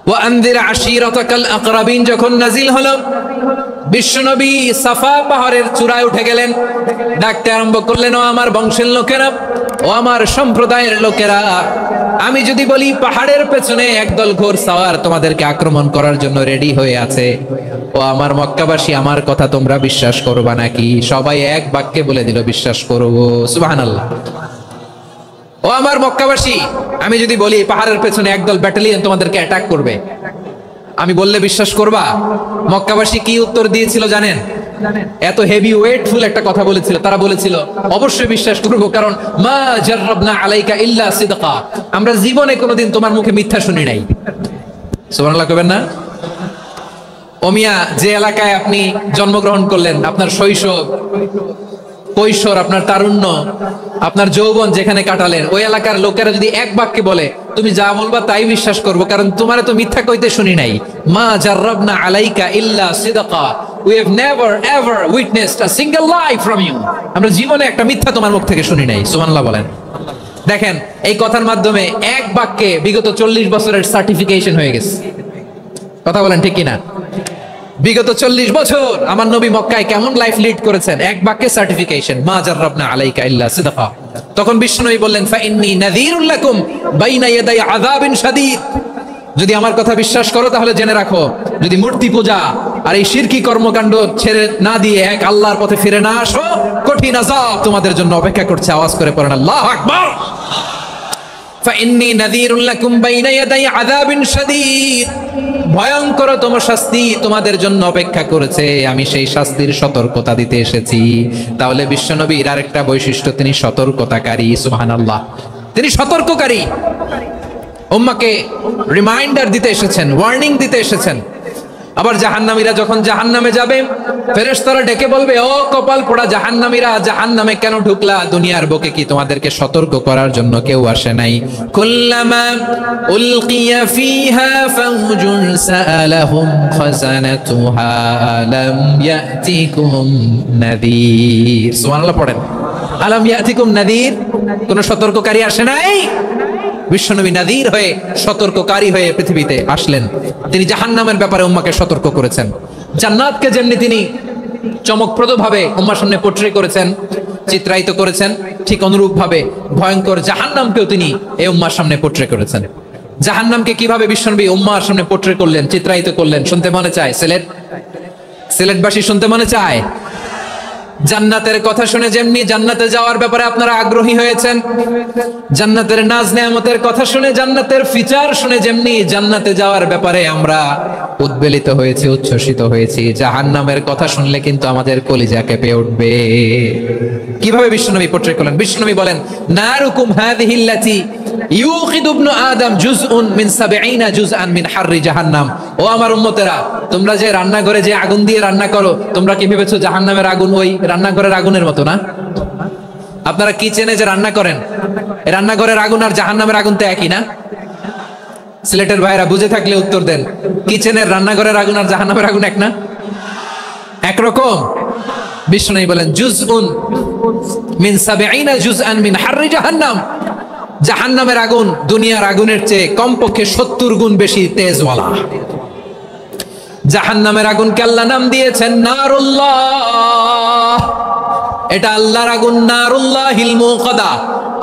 ওয়া আনযির আশীরাতাকাল আকরাবিন যখন নাজিল হলো, বিশ্বনবী সাফা পাহাড়ের চূড়ায় উঠে গেলেন, ডাকতে আরম্ভ করলেন, ও আমার বংশের লোকেরা, ও আমার সম্প্রদায়ের লোকেরা, আমি যদি বলি পাহাড়ের পেছনে একদল ঘোড়সাওয়ার তোমাদেরকে আক্রমণ করার জন্য রেডি হয়ে আছে, ও আমার মক্কাবাসী, আমার কথা তোমরা বিশ্বাস করবা নাকি? সবাই এক বাক্যে বলে দিল, বিশ্বাস করব। সুবহানাল্লাহ। ও আমার মক্কাবাসী, আমি যদি বলি পাহাড়ের পেছনে একদল ব্যাটালিয়ন তোমাদেরকে অ্যাটাক করবে, আমি বললে বিশ্বাস করবা? মক্কাবাসী কি উত্তর দিয়েছিল জানেন? এত হেভি ওয়েটফুল একটা কথা বলেছিল। তারা বলেছিল, অবশ্যই বিশ্বাস করব, কারণ মা জাররাবনা আলাইকা ইল্লা সিদকা, আমরা জীবনে কোনোদিন তোমার মুখে মিথ্যা শুনি নাই। সুবহানাল্লাহ কইবেন না? ও মিয়া, যে এলাকায় আপনি জন্মগ্রহণ করলেন, আপনার শৈশব, কৈশোর, আপনার তারুণ্য, আপনার যৌবন যেখানে কাটালেন, ওই এলাকার লোকেরা যদি এক বাক্যে বলে, তুমি যা বলবা তাই বিশ্বাস করব, কারণ তোমারে তো মিথ্যা কইতে শুনি নাই। মা জাররাবনা আলাইকা ইল্লা সিদকা, we have never ever witnessed a single lie from you, আমরা জীবনে একটা মিথ্যা তোমার মুখ থেকে শুনি নাই। সুবহানাল্লাহ বলেন। দেখেন, এই কথার মাধ্যমে এক বাক্যে বিগত 40 বছরের সার্টিফিকেশন হয়ে গেছে। কথা বলেন ঠিক কিনা? বিগত 40 বছর আমার নবী মক্কায় কেমন লাইফ লিড করেছেন, এক বাক্যে সার্টিফিকেশন, মা জাররাবনা আলাইকা ইল্লা সিদকা। তখন বিশ্বনবী বললেন, ফাইন্নী নাযীরুল লাকুম বাইনা ইয়াদাই আযাবিন শাদীদ। যদি আমার কথা বিশ্বাস করো তাহলে জেনে রাখো, যদি মূর্তি পূজা আর এই শিরকি কর্মকাণ্ড ছেড়ে না দিয়ে এক আল্লাহর পথে ফিরে না আসো, কঠিন আযাব তোমাদের জন্য অপেক্ষা করছে। আওয়াজ করে পড়েন আল্লাহু আকবার। ফাইন্নী নাযীরুল লাকুম বাইনা ইয়াদাই আযাবিন শাদীদ, ভয়ঙ্করতম শাস্তি তোমাদের জন্য অপেক্ষা করেছে, আমি সেই শাস্তির সতর্কতা দিতে এসেছি। তাহলে বিশ্বনবীর আরেকটা বৈশিষ্ট্য, তিনি সতর্কতাকারী। সুবহানাল্লাহ, তিনি সতর্ককারী। উম্মাহকে রিমাইন্ডার দিতে এসেছেন, ওয়ার্নিং দিতে এসেছেন। আবার জাহান্নামীরা যখন জাহান্নামে যাবে, ফেরেশতারা ডেকে বলবে, ও কপাল পোড়া জাহান্নামীরা, জাহান্নামে কেন ঢুকলা? দুনিয়ার বুকে কি তোমাদেরকে সতর্ক করার জন্য কেউ আসে নাই? কুল্লামা উলকিয়া ফিহা ফাউজুন সাআলাহুম খাযানাতুহা আলাম ইয়াতিকুম নাযীর। সুবহানাল্লাহ পড়েন, আলাম ইয়াতিকুম নাযীর, কোন সতর্ককারী আসে নাই? বিশ্বনবী নাযীর হয়ে, সতর্ককারী হয়ে পৃথিবীতে আসলেন। তিনি জাহান্নামের ব্যাপারে উম্মাহকে সতর্ক করেছেন। জান্নাতকে যেমনি তিনি চমকপ্রদভাবে উম্মার সামনে পোট্রে করেছেন, চিত্রায়িত করেছেন, ঠিক অনুরূপ ভাবে ভয়ঙ্কর জাহান্নামকেও তিনি এই উম্মার সামনে পোট্রে করেছেন। জাহান্নামকে কিভাবে বিশ্বনবী উম্মার সামনে পোট্রে করলেন, চিত্রায়িত করলেন, শুনতে মনে চায়? সিলেটবাসী শুনতে মনে চায়? জান্নাতের কথা শুনে যেমনি জান্নাতে যাওয়ার ব্যাপারে আপনারা আগ্রহী হয়েছেন, জান্নাতের নাজ নেয়ামতের কথা শুনে, জান্নাতের ফিচার শুনে যেমনি জান্নাতে যাওয়ার ব্যাপারে আমরা উদ্বেলিত হয়েছি, উচ্ছ্বসিত হয়েছি, জাহান্নামের কথা শুনলে কিন্তু আমাদের কলিজা কেঁপে উঠবে। কিভাবে বিশ্বনবী পোট্রে করলেন? বিশ্বনবী বলেন, নারুকুম হাযিহিল্লাতী ইউকিদু ইবনু আদম জুজউন মিন ৭০ জুজআন মিন হাররি জাহান্নাম। ও আমার উম্মতেরা, তোমরা যে রান্নাঘরে যে আগুন দিয়ে রান্না করো, তোমরা কি ভেবেছো জাহান্নামের আগুন ওই রান্নাঘরের আগুনের মতো না? আপনারা কিচেনে যে রান্না করেন, রান্নাঘরের আগুন আর জাহান্নামের আগুন তো একই না? সিলেটের ভাইরা বুঝে থাকলে উত্তর দেন, কিচেনের রান্নাঘরের আগুন আর জাহান্নামের আগুন এক না? একরকম? বিষ্ণু বলেন, জুজউন মিন ৭০ জুজআন মিন হাররি জাহান্নাম। জাহান্নামের আগুন দুনিয়ার আগুনের চেয়ে কমপক্ষে ৭০ গুণ বেশি তেজওয়ালা। জাহান্নামের আগুনকে আল্লাহ নাম দিয়েছেন নারুল্লাহ। এটা আল্লাহর আগুন, নারুল্লাহিল মুকাদা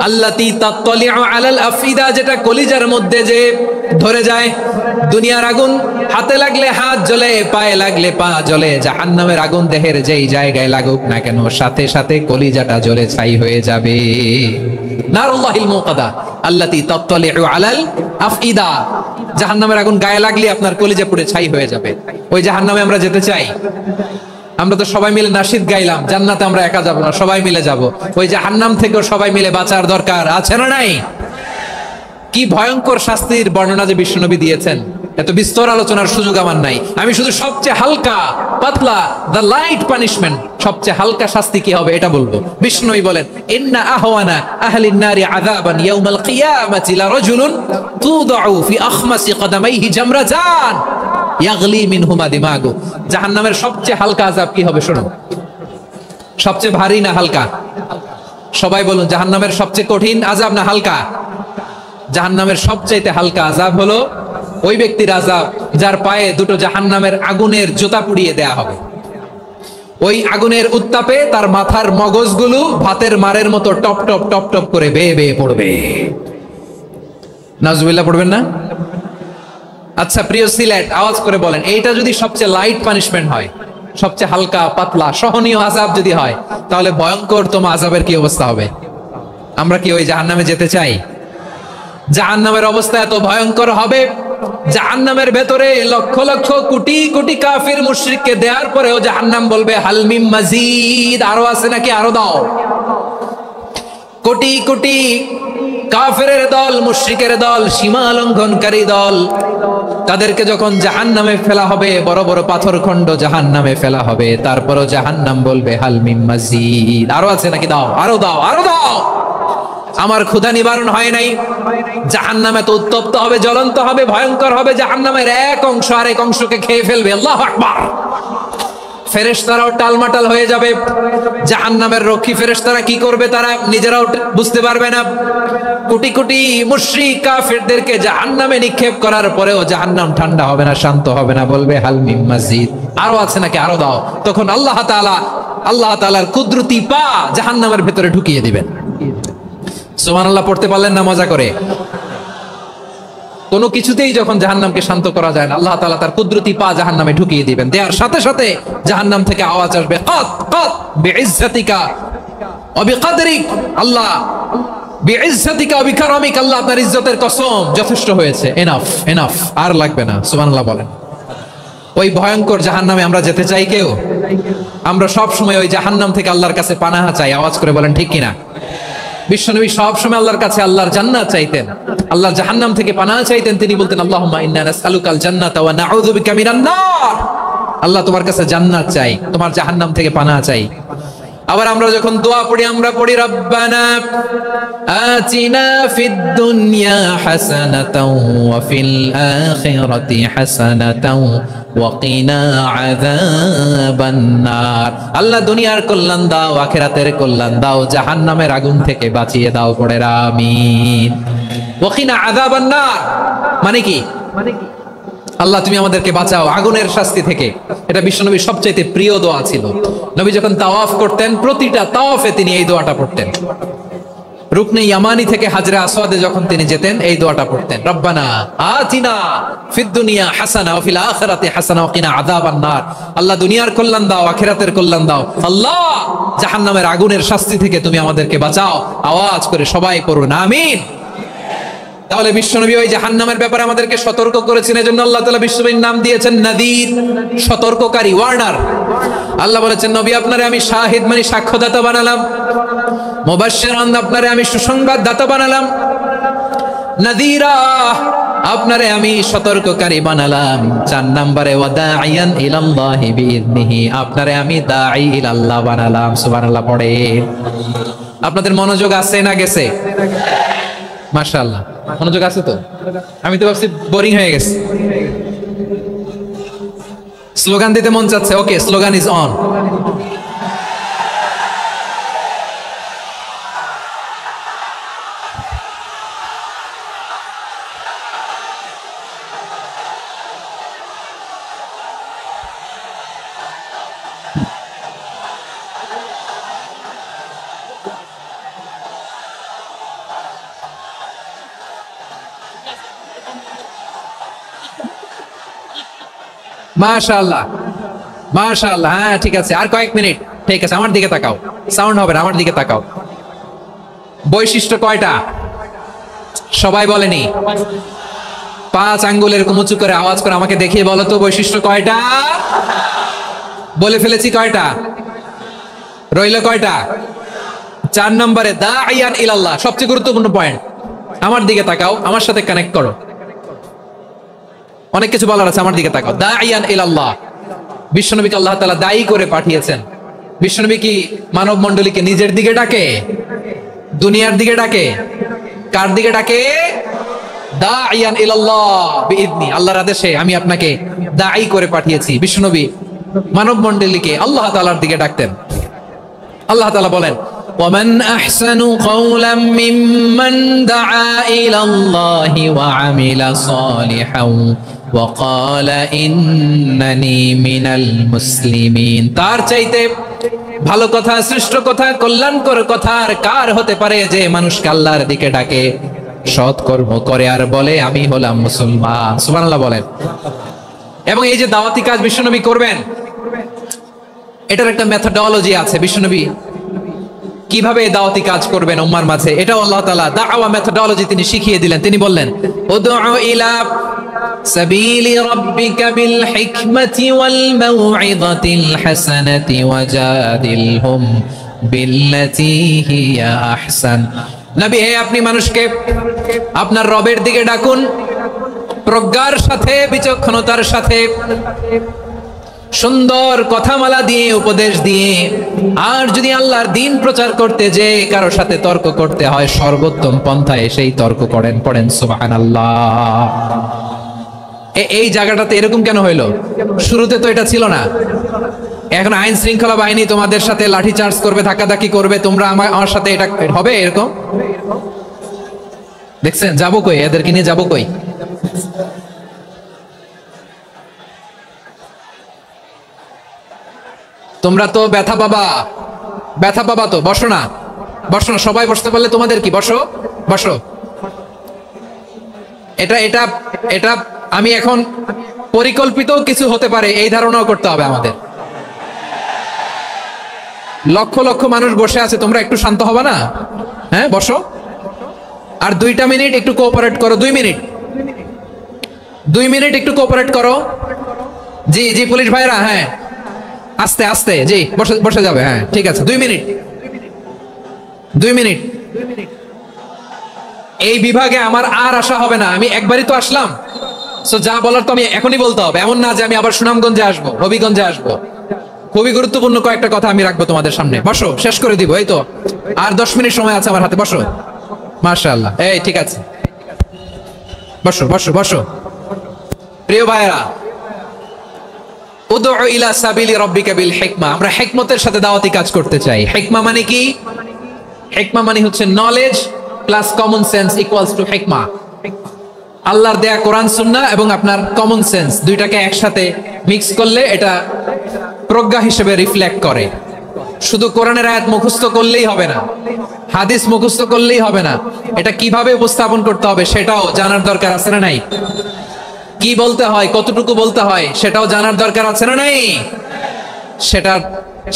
আল্লাতী তাত্তালিউ আলাল আফিদা, যেটা কলিজার মধ্যে যে ধরে যায়। দুনিয়ার আগুন হাতে লাগলে হাত জ্বলে, পায়ে লাগলে পা জ্বলে, জাহান্নামের আগুন দেহের যেই জায়গায় লাগুক না কেন, সাথে সাথে কলিজাটা জ্বলে ছাই হয়ে যাবে। নারুল্লাহিল মুকাদা আল্লাতী তাত্তালিউ আলাল আফিদা, জাহান্নামের আগুন গায়ে লাগলে আপনার কলিজা পুড়ে ছাই হয়ে যাবে। ওই জাহান্নামে আমরা যেতে চাই? আমরা তো সবাই মিলে নাশিদ গাইলাম, জান্নাতে আমরা একা যাব না, সবাই মিলে যাব। ওই জাহান্নাম থেকেও সবাই মিলে বাঁচার দরকার আছে না নাই? কি ভয়ঙ্কর শাস্তির বর্ণনা যে বিশ্বনবী দিয়েছেন, এত বিস্তর আলোচনার সুযোগ আমার নাই। আমি শুধু সবচেয়ে হালকা পাতলা, দ্য লাইট পানিশমেন্ট, সবচেয়ে হালকা শাস্তি কি হবে এটা বলবো। বিশ্বনবী বলেন, ইন্না আহওয়ানা আহলিন নারি আযাবান ইয়াউমাল কিয়ামাতি লারাজুলুন তুদাউ ফি আখমাসি কদামাইহি জামরাতান ইয়াগলি মিনহুমা দিমাগু। জাহান্নামের সবচেয়ে হালকা আযাব কি হবে শুনুন। সবচেয়ে ভারী না হালকা? সবাই বলুন, জাহান্নামের সবচেয়ে কঠিন আযাব না হালকা? জাহান্নামের সবচাইতে হালকা আযাব হলো ওই ব্যক্তির আযাব যার পায়ে দুটো জাহান্নামের আগুনের জুতা পুড়িয়ে দেয়া হবে। ওই আগুনের উত্তাপে তার মাথার মগজগুলো ভাতের মারের মতো টপ টপ টপ টপ করে বেয়ে বেয়ে পড়বে। নাউজুবিল্লাহ পড়বেন না? আচ্ছা প্রিয় সিলেট, আওয়াজ করে বলেন, এইটা যদি সবচেয়ে লাইট পানিশমেন্ট হয়, সবচেয়ে হালকা পাতলা সহনীয় আযাব যদি হয়, তাহলে ভয়ঙ্করতম আযাবের কি অবস্থা হবে? আমরা কি ওই জাহান্নামে যেতে চাই? জাহান্নামের অবস্থা এত ভয়ঙ্কর হবে, জাহান্নামের ভেতরে লক্ষ লক্ষ কোটি কোটি কাফির মুশরিককে দেওয়ার পরেও জাহান্নাম বলবে হাল মিন মাজিদ, আরো আছে নাকি, আরো দাও। কোটি কোটি কাফেরের দল, মুশরিকের দল, সীমা লঙ্ঘনকারী দল, তাদেরকে যখন জাহান্নামে ফেলা হবে, বড় বড় পাথর খণ্ড জাহান্নামে ফেলা হবে, তারপরও জাহান্নাম বলবে হাল মিন মাজিদ, আরো আছে নাকি, দাও, আরো দাও, আরো দাও। আমার ক্ষুধা নিবারণ হয় নাই। জাহান্নাম এত উত্তপ্ত হবে, জ্বলন্ত হবে, ভয়ঙ্কর হবে, জাহান্নামের এক অংশ আরেক অংশকে খেয়ে ফেলবে। আল্লাহু আকবার। ফেরেশতারাও টালমাটাল হয়ে যাবে। জাহান্নামের রক্ষী ফেরেশতারা কি করবে তারা নিজেরাও বুঝতে পারবে না। কোটি কোটি মুশরিক কাফেরদেরকে জাহান্নামে নিক্ষেপ করার পরেও জাহান্নাম ঠান্ডা হবে না, শান্ত হবে না, বলবে হাল মিন মাজিদ, আরো আছে নাকি, আরো দাও। তখন আল্লাহ তাআলার কুদরতি পা জাহান্নামের ভেতরে ঢুকিয়ে দিবেন। সুবহানাল্লাহ পড়তে পারলেন না মজা করে? কোনো কিছুতেই যখন জাহান্নামকে শান্ত করা যায় না, আল্লাহ তাআলা তার কুদরতি পা জাহান্নামে ঢুকিয়ে দিবেন। দেওয়ার সাথে সাথে জাহান্নাম থেকে আওয়াজ আসবে, কাত কাত বিইজ্জাতিকা ওয়া বিকদরিক, আল্লাহ বিইজ্জাতিকা ওয়া বিকারামিক, আল্লাহ আপনার ইজ্জতের কসম, যথেষ্ট হয়েছে, এনাফ এনাফ, আর লাগবে না। সুবহানাল্লাহ বলেন। ওই ভয়ঙ্কর জাহান্নামে আমরা যেতে চাই কেউ? আমরা সব সময় ওই জাহান্নাম থেকে আল্লাহর কাছে পানাহা চাই। আওয়াজ করে বলেন ঠিক কিনা? বিশ্বনবী সব সময় আল্লাহর কাছে আল্লাহর জান্নাত চাইতেন, আল্লাহর জাহান্নাম থেকে পানাহ চাইতেন। তিনি বলতেন আল্লাহুম্মা ইন্না নাসআলুকাল জান্নাতা ওয়া নাউযু বিকা মিনান নার, আল্লাহ তোমার কাছে জান্নাত চাই, তোমার জাহান্নাম থেকে পানাহ চাই। আবার আমরা যখন দোয়া পড়ি আমরা পড়ি রব্বানা আতিনা ফিদ দুনিয়া হাসানাতাও ওয়া ফিল আখিরাতি হাসানাতাও ওয়া কিনা আযাবান নার, আল্লাহ দুনিয়ার কল্যাণ দাও, আখিরাতের কল্যাণ দাও, জাহান্নামের আগুন থেকে বাঁচিয়ে দাও, পড়ে আমিন। ওয়া কিনা আযাবান নার মানে কি? আল্লাহ তুমি আমাদেরকে বাঁচাও আগুনের শাস্তি থেকে। এটা বিশ্বনবীর সবচেয়ে প্রিয় দোয়া ছিল। নবী যখন তাওয়াফ করতেন প্রতিটা তাওয়াফে তিনি এই দোয়াটা পড়তেন। রুকনে ইয়ামানি থেকে হাজরে আসওয়াদে যখন তিনি যেতেন এই দোয়াটা পড়তেন, রব্বানা আতিনা ফিদ দুনিয়া হাসানা ওয়া ফিল আখিরাতি হাসানা ওয়া কিনা আযাবান নার, আল্লাহ দুনিয়ার কল্যাণ দাও, আখিরাতের কল্যাণ দাও, আল্লাহ জাহান্নামের আগুনের শাস্তি থেকে তুমি আমাদেরকে বাঁচাও। আওয়াজ করে সবাই পড়ুন আমিন। তাহলে বিশ্বনবী ওই জাহান্নামের ব্যাপারে আমাদেরকে সতর্ক করেছেন, এজন্য আল্লাহ তাআলা বিশ্বনবীর নাম দিয়েছেন নাযীর, সতর্ককারী, ওয়ার্নার। আল্লাহ বলেছেন নবী আপনারে আমি শাহিদ মানে সাক্ষ্যদাতা বানালাম, মুবাশশিরান আপনারে আমি সুসংবাদদাতা বানালাম, নাযীরা আপনারে আমি সতর্ককারী বানালাম। 4 নম্বরে ওয়া দাঈয়ান ইলাল্লাহি বিইذনিহি, আপনারে আমি দাঈ ইলাল্লাহ বানালাম। সুবহানাল্লাহ পড়ে। আপনাদের মনোযোগ আছে না গেছে? মাশাআল্লাহ মনোযোগ আছে তো? আমি তো ভাবছি বোরিং হয়ে গেছে। স্লোগান দিতে মন চাচ্ছে। ওকে, স্লোগান ইজ অন। মাশাআল্লাহ মাশাআল্লাহ, হ্যাঁ ঠিক আছে, আর কয়েক মিনিট। ঠিক আছে, আমার দিকে তাকাও, সাউন্ড হবে না, আমার দিকে তাকাও। বৈশিষ্ট্য কয়টা সবাই বলেনি? 5 আঙ্গুল এরকম উঁচু করে আওয়াজ করে আমাকে দেখিয়ে বলো তো বৈশিষ্ট্য কয়টা? বলে ফেলেছি কয়টা? রইল কয়টা? 4 নম্বরে দাঈয়ান ইলাল্লাহ, সবচেয়ে গুরুত্বপূর্ণ পয়েন্ট। আমার দিকে তাকাও, আমার সাথে কানেক্ট করো। অনেক কিছু বলার আছে, আমার দিকে তাকাও। দাঈয়ান ইলাল্লাহ, বিশ্বনবীকে আল্লাহ তাআলা দায়ী করে পাঠিয়েছেন। বিশ্বনবী কি মানব মণ্ডলীকে নিজের দিকে ডাকে? দুনিয়ার দিকে ডাকে? কার দিকে ডাকে? দাঈয়ান ইলাল্লাহ বিইذনি, আল্লাহর আদেশে আমি আপনাকে দায়ী করে পাঠিয়েছি। বিশ্বনবী মানব মণ্ডলীকে আল্লাহ তাআলার দিকে ডাকতেন। আল্লাহ তাআলা বলেন ومن أحسن قولا ممن دعا إلى الله وعمل صالحا وقال إنني من المسلمين, তার চাইতে ভালো কথা, শ্রেষ্ঠ কথা, কল্যাণকর কথা আর কার হতে পারে যে মানুষকে আল্লাহর দিকে ডাকে, সৎ কর্ম করে আর বলে আমি হলাম মুসলমান। সুবহানাল্লাহ বলেন। এবং এই যে দাওয়াতি কাজ বিশ্বনবী করবেন, এটার একটা মেথডোলজি আছে। বিশ্বনবী কিভাবে দাওয়াতি কাজ করবেন উম্মার মাঝে, এটাও আল্লাহ তাআলা দাওয়া মেথডোলজি তিনি শিখিয়ে দিলেন। তিনি বললেন উদউ ইলা সাবিলি রাব্বিকা বিল হিকমাতি ওয়াল মাউইযাতিল হাসানাতি ওয়াজাদিলহুম বিল্লাতী হিয়া আহসান। নবী হে, আপনি মানুষকে আপনার রবের দিকে ডাকুন প্রজ্ঞার সাথে, বিচক্ষণতার সাথে, সুন্দর কথামালা দিয়ে, উপদেশ দিয়ে। আর যদি আল্লাহর দ্বীন প্রচার করতে যে কারো সাথে তর্ক করতে হয়, সর্বোত্তম পন্থায় সেই তর্ক করেন। পড়েন সুবহানাল্লাহ। এই জায়গাটাতে এরকম কেন হইলো? শুরুতে তো এটা ছিল না। এখন আইন শৃঙ্খলা বাহিনী তোমাদের সাথে লাঠি চার্জ করবে, ধাক্কাধাক্কি করবে, তোমরা আমার সাথে এটা হবে এরকম? দেখছেন যাবো কই, এদেরকে নিয়ে যাবো কই? তোমরা তো ব্যথা পাবা, ব্যথা পাবা তো। বসো না, বসো না, সবাই বসতে পারলে তোমাদের কি, বসো বসো। এটা এটা এটা আমি এখন পরিকল্পিত কিছু হতে পারে এই ধারণাও করতে হবে আমাদের। লক্ষ লক্ষ মানুষ বসে আছে, তোমরা একটু শান্ত হবে না? হ্যাঁ বসো, আর 2টা মিনিট একটু কোঅপারেট করো। 2 মিনিট, 2 মিনিট একটু কোঅপারেট করো। জি জি পুলিশ ভাইরা, হ্যাঁ আস্তে আস্তে, জি বসে বসে যাবে, হ্যাঁ ঠিক আছে। 2 মিনিট, 2 মিনিট। এই বিভাগে আমার আর আসা হবে না, আমি একবারই তো আসলাম, সো যা বলার তো আমি এখনই বলতে হবে। এমন না যে আমি আবার সুনামগঞ্জে আসবো, হবিগঞ্জে আসবো। খুবই গুরুত্বপূর্ণ কয়েকটা কথা আমি রাখবো তোমাদের সামনে। বসো, শেষ করে দিব, এই তো আর 10 মিনিট সময় আছে আমার হাতে। বসো, মাশাআল্লাহ, এই ঠিক আছে, বসো বসো বসো। প্রিয় ভাইরা, উদউ ইলা সাবিলি রাব্বিকা বিল হিকমা, আমরা হিকমতের সাথে দাওয়াতি কাজ করতে চাই। হিকমা মানে কি? হিকমা মানে হচ্ছে knowledge plus common sense equals to হিকমা। আল্লাহর দেয়া কোরআন সুন্নাহ এবং আপনার কমন সেন্স দুইটাকে একসাথে মিক্স করলে এটা প্রজ্ঞা হিসেবে রিফ্লেক্ট করে। শুধু কোরআনের আয়াত মুখস্থ করলেই হবে না, হাদিস মুখস্থ করলেই হবে না, এটা কিভাবে উপস্থাপন করতে হবে সেটাও জানার দরকার আছে না নাই? কি বলতে হয়, কতটুকু বলতে হয় সেটাও জানার দরকার আছে না নাই?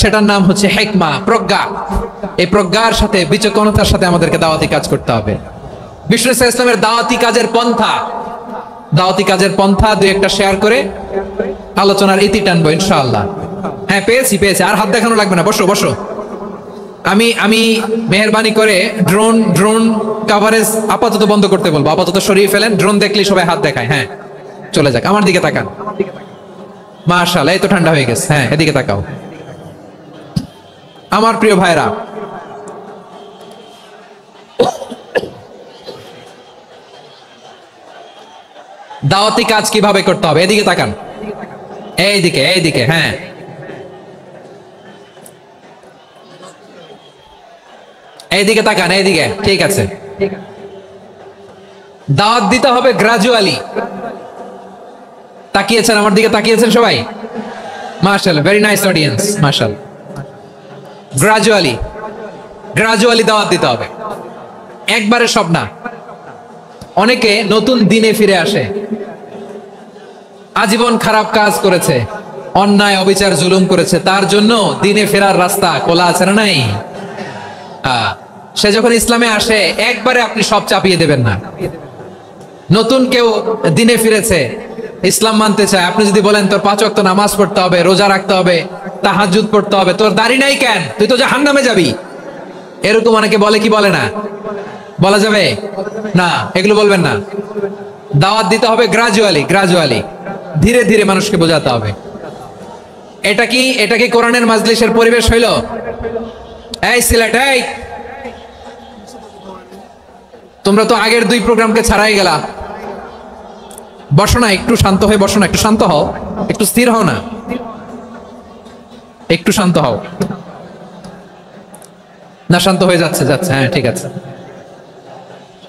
সেটার নাম হচ্ছে হিকমা, প্রজ্ঞা। এই প্রজ্ঞার সাথে, বিচক্ষণতার সাথে আমাদেরকে দাওয়াতি কাজ করতে হবে। বিষ্ণু ইসলামের দাওয়াতি কাজের পন্থা 2-1টা শেয়ার করে আলোচনার ইতি টানবো ইনশাআল্লাহ। হ্যাঁ পেয়েছি, আর হাত দেখানো লাগবে না, বসো বসো। আমি মেহেরবানি করে ড্রোন কভারেজ আপাতত বন্ধ করতে বলবো, আপাতত সরিয়ে ফেলেন। ড্রোন দেখলেই সবাই হাত দেখায়, হ্যাঁ চলে যাক। আমার দিকে তাকান, মাশাআল্লাহ, এই তো ঠান্ডা হয়ে গেছে। হ্যাঁ এদিকে তাকাও। আমার প্রিয় ভাইরা, দাওয়াতি কাজ কিভাবে করতে হবে এদিকে তাকান, এইদিকে, হ্যাঁ এইদিকে তাকান, এইদিকে, ঠিক আছে। দাওয়াত দিতে হবে গ্রাজুয়ালি। তাকিয়েছেন আমার দিকে, তাকিয়েছেন সবাই, মাশাআল্লাহ, ভেরি নাইস অডিয়েন্স, মাশাআল্লাহ। গ্রাজুয়ালি দাওয়াত দিতে হবে, একবারে সব না। অনেকে নতুন দিনে ফিরে আসে, আজীবন খারাপ কাজ করেছে, অন্যায় অবিচার জুলুম করেছে, তার জন্য দিনে ফেরার রাস্তা খোলা আছে না নাই? সে যখন ইসলামে আসে একবারে আপনি সব চাপিয়ে দেবেন না। নতুন কেউ দিনে ফিরেছে, ইসলাম মানতে চায়, আপনি যদি বলেন তোর 5 ওয়াক্ত নামাজ পড়তে হবে, রোজা রাখতে হবে, তাহাজ্জুদ পড়তে হবে, তোর দাড়ি নাই কেন, তুই তো জাহান্নামে যাবি, এরকম অনেকে বলে কি বলে না? বলা যাবে না, এগুলো বলবেন না। দাওয়াত দিতে হবে গ্রাজুয়ালি, ধীরে ধীরে মানুষকে বোঝাতে হবে। এটা কি কোরআনের মাজলিসের পরিবেশ হইল? এই সিলেট, এই তোমরা তো আগের 2 প্রোগ্রামকে ছাড়াই গেলা। বসো না, একটু শান্ত হয়ে বসো না, একটু শান্ত হও, একটু স্থির হও না, একটু শান্ত হও না। শান্ত হয়ে যাচ্ছে, হ্যাঁ ঠিক আছে।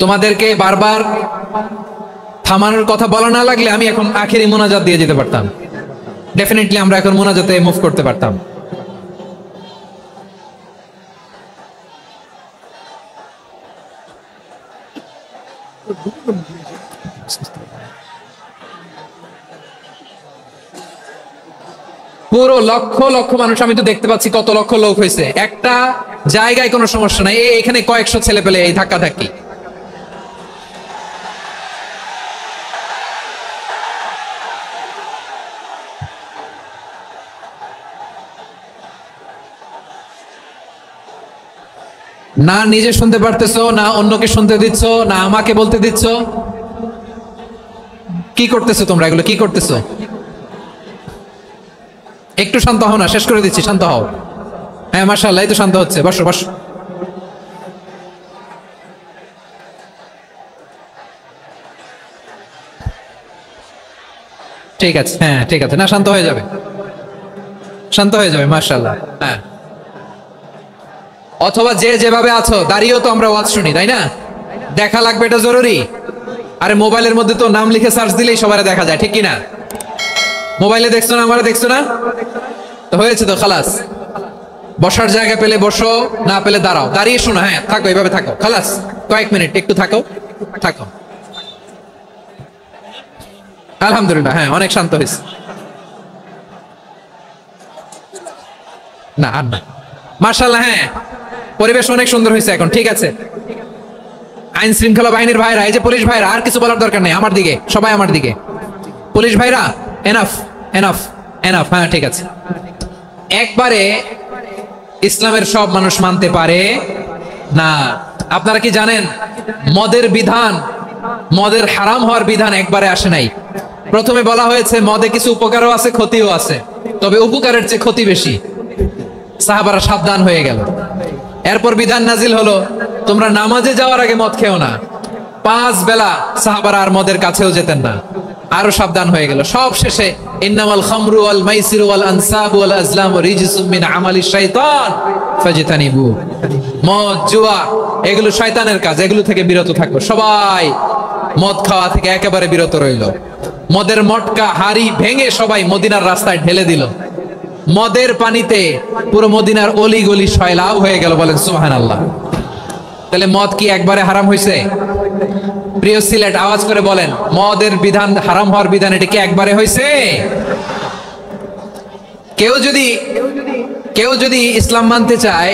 তোমাদেরকে বারবার থামানোর কথা বলা না লাগলে আমি এখন আখেরি মোনাজাত দিয়ে যেতে পারতাম। ডেফিনেটলি আমরা এখন মোনাজাতে মুভ করতে পারতাম। পুরো লক্ষ লক্ষ মানুষ, আমি তো দেখতে পাচ্ছি কত লক্ষ লোক হয়েছে একটা জায়গায়, কোনো সমস্যা নাই। এখানে কয়েকশো ছেলে পেলে এই ধাক্কা ধাক্কি। না নিজে শুনতে পারতেছো, না অন্যকে শুনতে দিচ্ছ, না আমাকে বলতে দিচ্ছ। কি করতেছো তোমরা, এগুলো কি করতেছো? একটু শান্ত হও না, শেষ করে দিচ্ছি, শান্ত হও। হ্যাঁ মাশাআল্লাহ, এই তো শান্ত হচ্ছে, বসো বসো। ঠিক আছে, হ্যাঁ ঠিক আছে, না শান্ত হয়ে যাবে, শান্ত হয়ে যাবে, মাশাআল্লাহ। হ্যাঁ, অথবা যে যেভাবে আছো দাঁড়িয়েও তো আমরা ওয়াজ শুনি, তাই না? দেখা লাগবে, এটা জরুরি। আরে মোবাইলের মধ্যে তো নাম লিখে সার্চ দিলেই সবারে দেখা যায়, ঠিক কি না? মোবাইলে দেখছো না, আমারে দেখছো না, তো হয়েছে তো, খালাস। বসার জায়গা পেলে বসো, না পেলে দাঁড়াও, দাঁড়িয়ে শোনো। হ্যাঁ, থাকো, এইভাবে থাকো, খালাস। কয়েক মিনিট একটু থাকো, থাকো। আলহামদুলিল্লাহ, হ্যাঁ, অনেক শান্ত হয়েছে। না আর না, মাশাআল্লাহ। হ্যাঁ, পরিবেশ অনেক সুন্দর হয়েছে এখন, ঠিক আছে। আইন শৃঙ্খলা বাহিনীর ভাইরা, এই যে পুলিশ ভাইরা, আর কিছু বলার দরকার নেই, আমার দিকে সবাই, আমার দিকে। পুলিশ ভাইরা, এনাফ এনাফ এনাফ। হ্যাঁ, ঠিক আছে। একবারে ইসলামের সব মানুষ মানতে পারে না। আপনারা কি জানেন মদের বিধান, মদের হারাম হওয়ার বিধান একবারে আসে নাই। প্রথমে বলা হয়েছে মদে কিছু উপকারও আছে, ক্ষতিও আছে, তবে উপকারের চেয়ে ক্ষতি বেশি। সাহাবারা সাবধান হয়ে গেল। এরপর বিধান নাজিল হলো, তোমরা নামাজে যাওয়ার আগে মদ খেও না। 5 বেলা সাহাবারা আর মদের কাছেও যেতেন না, আরো সাবধান হয়ে গেল। সব শেষে ইন্নামাল খামরু ওয়াল মাইসিরু ওয়াল আনসাবু ওয়াল আজলামু রিজসুম মিন আমালিশ শাইতান ফাজতানিবু। মদ, জুয়া এগুলো শয়তানের কাজ, এগুলো থেকে বিরত থাকো। সবাই মদ খাওয়া থেকে একেবারে বিরত রইল। মদের মটকা হাড়ি ভেঙে সবাই মদিনার রাস্তায় ঢেলে দিল। মদের পানিতে পুরো মদিনার অলি গলি সয়লাব হয়ে গেল, বলেন সুবহানাল্লাহ। তাহলে মদ কি একবারে হারাম হয়েছে? প্রিয় সিলেট, আওয়াজ করে বলেন, মদের বিধান, হারাম হওয়ার বিধান, এটা কি একবারে হয়েছে? কেউ যদি ইসলাম মানতে চায়